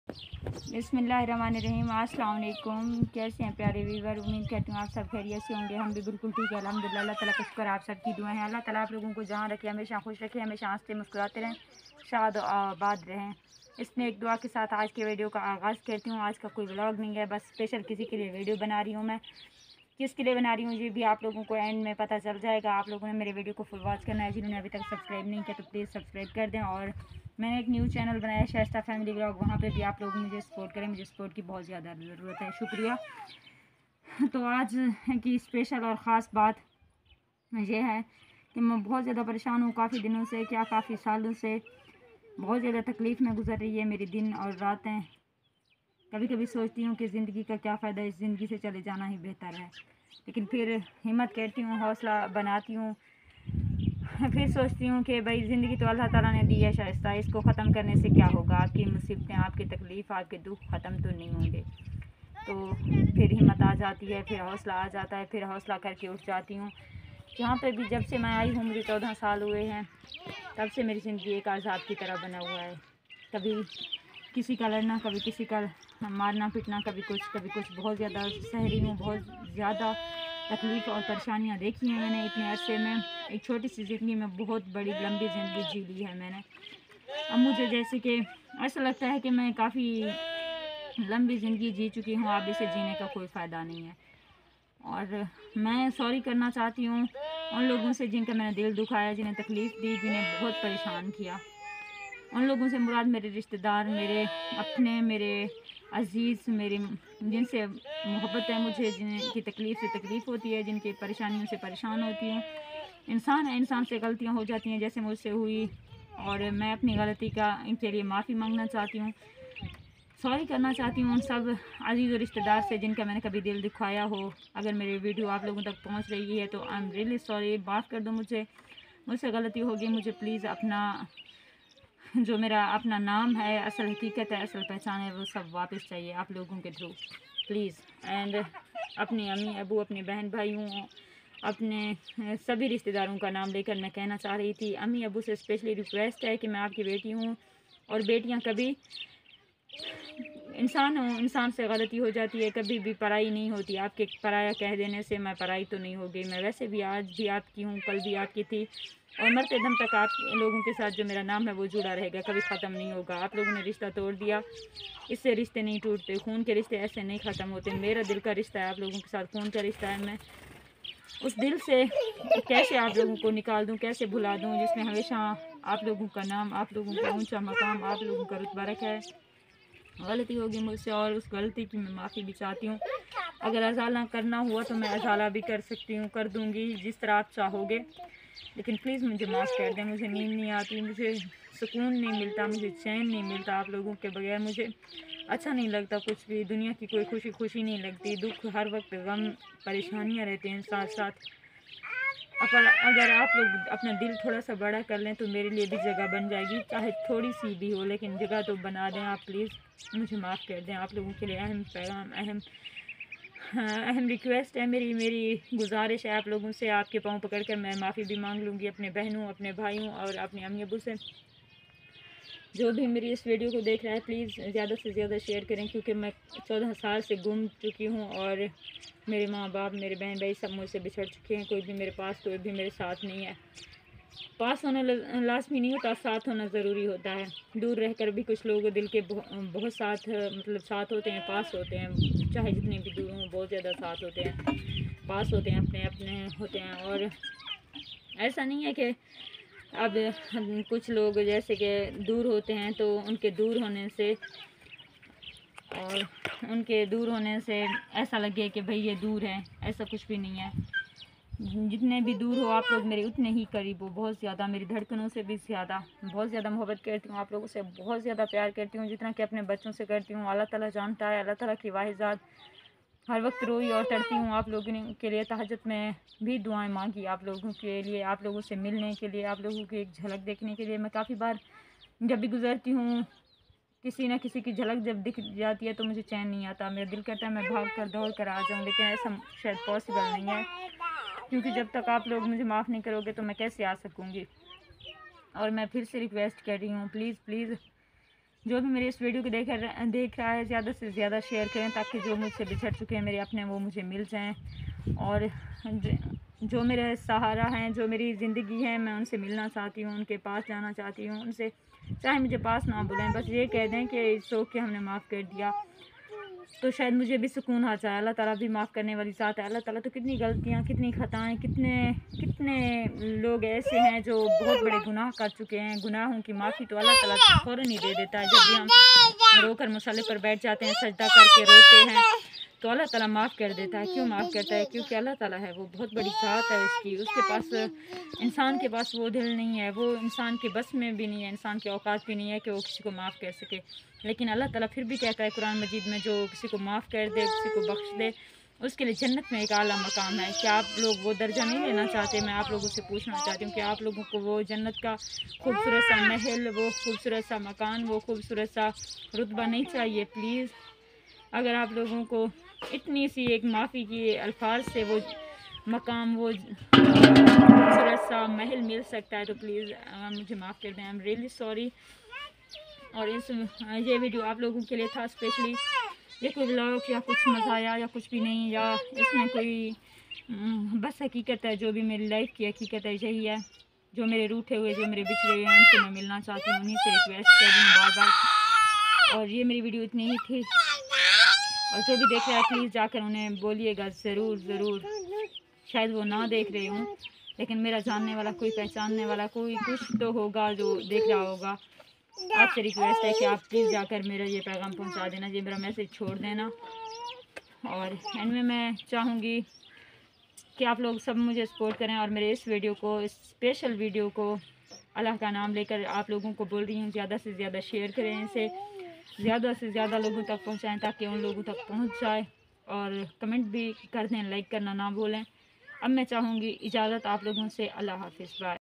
बिस्मिल्लाहिर्रहमानिर्रहीम। अस्सलाम वालेकुम। कैसे हैं प्यारे व्यूवर? उम्मीद करती हूँ आप सब खैरियत से होंगे। हम भी बिल्कुल ठीक है, अल्हम्दुलिल्लाह। अल्लाह ताला का शुक्र, आप सबकी दुआ है। अल्लाह ताला आप लोगों को जहाँ रखे हमेशा खुश रखे, हमेशा हंसते मुस्कुराते रहें, शाद और आबाद रहें। इसमें एक दुआ के साथ आज के वीडियो का आगाज़ करती हूँ। आज का कोई व्लॉग नहीं है, बस स्पेशल किसी के लिए वीडियो बना रही हूँ मैं। किसके लिए बना रही हूँ ये भी आप लोगों को एंड में पता चल जाएगा। आप लोगों ने मेरे वीडियो को फुल वॉच करना है। जिन्होंने अभी तक सब्सक्राइब नहीं किया तो प्लीज़ सब्सक्राइब कर दें। और मैंने एक न्यू चैनल बनाया है, शाइस्ता फैमिली व्लॉग, वहाँ पे भी आप लोग मुझे सपोर्ट करें। मुझे सपोर्ट की बहुत ज़्यादा ज़रूरत है, शुक्रिया। तो आज की स्पेशल और ख़ास बात ये है कि मैं बहुत ज़्यादा परेशान हूँ काफ़ी दिनों से, क्या काफ़ी सालों से। बहुत ज़्यादा तकलीफ़ में गुजर रही है मेरी दिन और रातें। कभी कभी सोचती हूँ कि ज़िंदगी का क्या फ़ायदा, इस ज़िंदगी से चले जाना ही बेहतर है। लेकिन फिर हिम्मत करती हूँ, हौसला बनाती हूँ। फिर सोचती हूँ कि भाई ज़िंदगी तो अल्लाह ताला ने दी है शाइस्ता, इसको ख़त्म करने से क्या होगा। आपकी मुसीबतें, आपकी तकलीफ़, आपके दुख ख़त्म तो नहीं होंगे। तो फिर हिम्मत आ जाती है, फिर हौसला आ जाता है, फिर हौसला करके उठ जाती हूँ। जहाँ पे भी जब से मैं आई हूँ, मुझे 14 साल हुए हैं, तब से मेरी ज़िंदगी एक अज़ाब की तरह बना हुआ है। कभी किसी का लड़ना, कभी किसी का मारना पीटना, कभी कुछ। बहुत ज़्यादा सह रही हूँ, बहुत ज़्यादा तकलीफ़ और परेशानियाँ देखी हैं मैंने इतने अरसे में। एक छोटी सी ज़िंदगी में बहुत बड़ी लंबी ज़िंदगी जी ली है मैंने। अब मुझे जैसे कि ऐसा लगता है कि मैं काफ़ी लंबी ज़िंदगी जी चुकी हूँ, अब इसे जीने का कोई फ़ायदा नहीं है। और मैं सॉरी करना चाहती हूँ उन लोगों से जिनका मैंने दिल दुखाया, जिन्हें तकलीफ़ दी, जिन्हें बहुत परेशान किया। उन लोगों से मुराद मेरे रिश्तेदार, मेरे अपने, मेरे अज़ीज़, मेरे जिनसे मोहब्बत है मुझे, जिनकी तकलीफ़ से तकलीफ़ होती है, जिनकी परेशानियों से परेशान होती हूँ। इंसान है, इंसान से गलतियाँ हो जाती हैं, जैसे मुझसे हुई। और मैं अपनी गलती का इनके लिए माफ़ी मांगना चाहती हूँ, सॉरी करना चाहती हूँ उन सब अज़ीज़ और रिश्तेदार से जिनका मैंने कभी दिल दुखाया हो। अगर मेरी वीडियो आप लोगों तक पहुँच रही है तो आई एम रियली सॉरी, माफ़ कर दो मुझे, मुझसे गलती होगी। मुझे प्लीज़ अपना जो मेरा अपना नाम है, असल हकीकत है, असल पहचान है, वो सब वापस चाहिए आप लोगों के थ्रू, प्लीज़। एंड अपनी अम्मी अबू, अपने बहन भाइयों, अपने सभी रिश्तेदारों का नाम लेकर मैं कहना चाह रही थी, अम्मी अबू से स्पेशली रिक्वेस्ट है कि मैं आपकी बेटी हूँ और बेटियाँ कभी इंसान हो, इंसान से गलती हो जाती है, कभी भी पराई नहीं होती। आपके पराया कह देने से मैं पराई तो नहीं हो गई। मैं वैसे भी आज भी आपकी हूँ, कल भी आपकी थी और मरते दम तक आप लोगों के साथ जो मेरा नाम है वो जुड़ा रहेगा, कभी ख़त्म नहीं होगा। आप लोगों ने रिश्ता तोड़ दिया, इससे रिश्ते नहीं टूटते, खून के रिश्ते ऐसे नहीं ख़त्म होते। मेरा दिल का रिश्ता है आप लोगों के साथ, खून का रिश्ता है। मैं उस दिल से कैसे आप लोगों को निकाल दूँ, कैसे भुला दूँ, जिसमें हमेशा आप लोगों का नाम, आप लोगों का ऊँचा मकाम, आप लोगों का रुतबा रखा है। गलती होगी मुझसे और उस गलती की मैं माफ़ी भी चाहती हूँ। अगर अज़ाला करना हुआ तो मैं अज़ाला भी कर सकती हूँ, कर दूँगी, जिस तरह आप चाहोगे। लेकिन प्लीज़ मुझे माफ़ कर दें। मुझे नींद नहीं आती, मुझे सुकून नहीं मिलता, मुझे चैन नहीं मिलता आप लोगों के बगैर। मुझे अच्छा नहीं लगता कुछ भी, दुनिया की कोई खुशी नहीं लगती। दुख हर वक्त, गम, परेशानियाँ रहते हैं साथ साथ। अगर आप लोग अपना दिल थोड़ा सा बड़ा कर लें तो मेरे लिए भी जगह बन जाएगी, चाहे थोड़ी सी भी हो, लेकिन जगह तो बना दें आप प्लीज़। मुझे माफ़ कर दें। आप लोगों के लिए अहम पैगाम, अहम रिक्वेस्ट है, मेरी गुजारिश है आप लोगों से। आपके पाँव पकड़ कर मैं माफ़ी भी मांग लूँगी अपने बहनों, अपने भाइयों और अपने अम्मी अब्बू से। जो भी मेरी इस वीडियो को देख रहा है प्लीज़ ज़्यादा से ज़्यादा शेयर करें, क्योंकि मैं 14 साल से गुम चुकी हूँ और मेरे माँ बाप, मेरे बहन भाई सब मुझसे बिछड़ चुके हैं। कोई भी मेरे पास, कोई भी मेरे साथ नहीं है। पास होना लाज़मी नहीं होता, साथ होना ज़रूरी होता है। दूर रहकर भी कुछ लोग दिल के बहुत साथ, मतलब साथ होते हैं, पास होते हैं। चाहे जितने भी दूर हों, बहुत ज़्यादा साथ होते हैं, पास होते हैं, अपने अपने होते हैं। और ऐसा नहीं है कि अब कुछ लोग जैसे कि दूर होते हैं तो उनके दूर होने से ऐसा लगे कि भाई ये दूर है, ऐसा कुछ भी नहीं है। जितने भी दूर हो आप लोग मेरे उतने ही करीब हो, बहुत ज़्यादा, मेरी धड़कनों से भी ज़्यादा। बहुत ज़्यादा मोहब्बत करती हूँ आप लोगों से, बहुत ज़्यादा प्यार करती हूँ, जितना कि अपने बच्चों से करती हूँ। अल्लाह ताला जानता है, अल्लाह ताला की वाहिज़ात। हर वक्त रोई और तड़पी हूँ आप लोगों के लिए। तहज्जुद में भी दुआएं मांगी आप लोगों के लिए, आप लोगों से मिलने के लिए, आप लोगों की एक झलक देखने के लिए। मैं काफ़ी बार जब भी गुज़रती हूँ, किसी न किसी की झलक जब दिख जाती है तो मुझे चैन नहीं आता। मेरा दिल करता है मैं भाग कर दौड़ कर आ जाऊँ, लेकिन ऐसा शायद पॉसिबल नहीं है, क्योंकि जब तक आप लोग मुझे माफ़ नहीं करोगे तो मैं कैसे आ सकूँगी। और मैं फिर से रिक्वेस्ट कर रही हूँ, प्लीज़ प्लीज़ जो भी मेरे इस वीडियो को देख रहा है ज़्यादा से ज़्यादा शेयर करें, ताकि जो मुझसे बिछड़ चुके हैं मेरे अपने वो मुझे मिल जाएं। और जो मेरे सहारा हैं, जो मेरी ज़िंदगी है, मैं उनसे मिलना चाहती हूँ, उनके पास जाना चाहती हूँ। उनसे चाहे मुझे पास ना बुलाएं, बस ये कह दें कि इट्स ओके, हमने माफ़ कर दिया, तो शायद मुझे भी सुकून आ जाए। अल्लाह ताला भी माफ़ करने वाली ज़ात है। अल्लाह ताला तो कितनी गलतियाँ, कितनी ख़ताएँ, कितने लोग ऐसे हैं जो बहुत बड़े गुनाह कर चुके हैं। गुनाहों की माफ़ी तो अल्लाह ताला फ़ौरन ही दे देता है। जब भी हम रोकर मसाले पर बैठ जाते हैं, सजदा करके रोते हैं, तो अल्लाह ताला माफ़ कर देता है। क्यों माफ़ करता है? क्योंकि अल्लाह ताला है, वो बहुत बड़ी ज़ात है उसकी। उसके पास, इंसान के पास वो दिल नहीं है, वो इंसान के बस में भी नहीं है, इंसान के औकात भी नहीं है कि वो किसी को माफ़ कर सके। लेकिन अल्लाह ताला फिर भी कहता है कुरान मजीद में, जो किसी को माफ़ कर दे, किसी को बख्श दे, उसके लिए जन्नत में एक आला मकाम है। क्या आप लोग वो दर्जा नहीं लेना चाहते? मैं आप लोगों से पूछना चाहती हूँ कि आप लोगों को वो जन्नत का खूबसूरत सा महल, वो खूबसूरत सा मकान, वो खूबसूरत सा रुतबा नहीं चाहिए? प्लीज़, अगर आप लोगों को इतनी सी एक माफ़ी की अल्फाज से वो मकाम, वो खूबसूरत सा महल मिल सकता है, तो प्लीज़ मुझे माफ़ कर दें। I am really sorry. और ये वीडियो आप लोगों के लिए था स्पेशली। ये कोई ब्लॉग या कुछ मज़ाया या कुछ भी नहीं, या इसमें कोई बस हकीकत है, जो भी मेरी लाइफ की हकीकत है यही है। जो मेरे रूठे हुए, जो मेरे बिछड़े हुए हैं, उनसे मैं मिलना चाहती हूँ, उन्हीं से रिक्वेस्ट कर रही हूँ बार बार। और ये मेरी वीडियो इतनी ही थी। और जो भी देख रहा है प्लीज़ जाकर उन्हें बोलिएगा ज़रूर ज़रूर। शायद वो ना देख रहे हूँ, लेकिन मेरा जानने वाला, कोई पहचानने वाला, कोई कुछ तो होगा जो देख रहा होगा। आपसे रिक्वेस्ट है कि आप प्लीज़ जाकर मेरा ये पैगाम पहुंचा देना, ये मेरा मैसेज छोड़ देना। और एंड में मैं चाहूँगी कि आप लोग सब मुझे सपोर्ट करें, और मेरे इस वीडियो को, इस स्पेशल वीडियो को अल्लाह का नाम लेकर आप लोगों को बोल रही हूँ, ज़्यादा से ज़्यादा शेयर करें, इसे ज़्यादा से ज़्यादा लोगों तक पहुँचाएँ, ताकि उन लोगों तक पहुँच जाए। और कमेंट भी कर दें, लाइक करना ना भूलें। अब मैं चाहूँगी इजाज़त आप लोगों से। अल्लाह हाफ़िज़, बाय।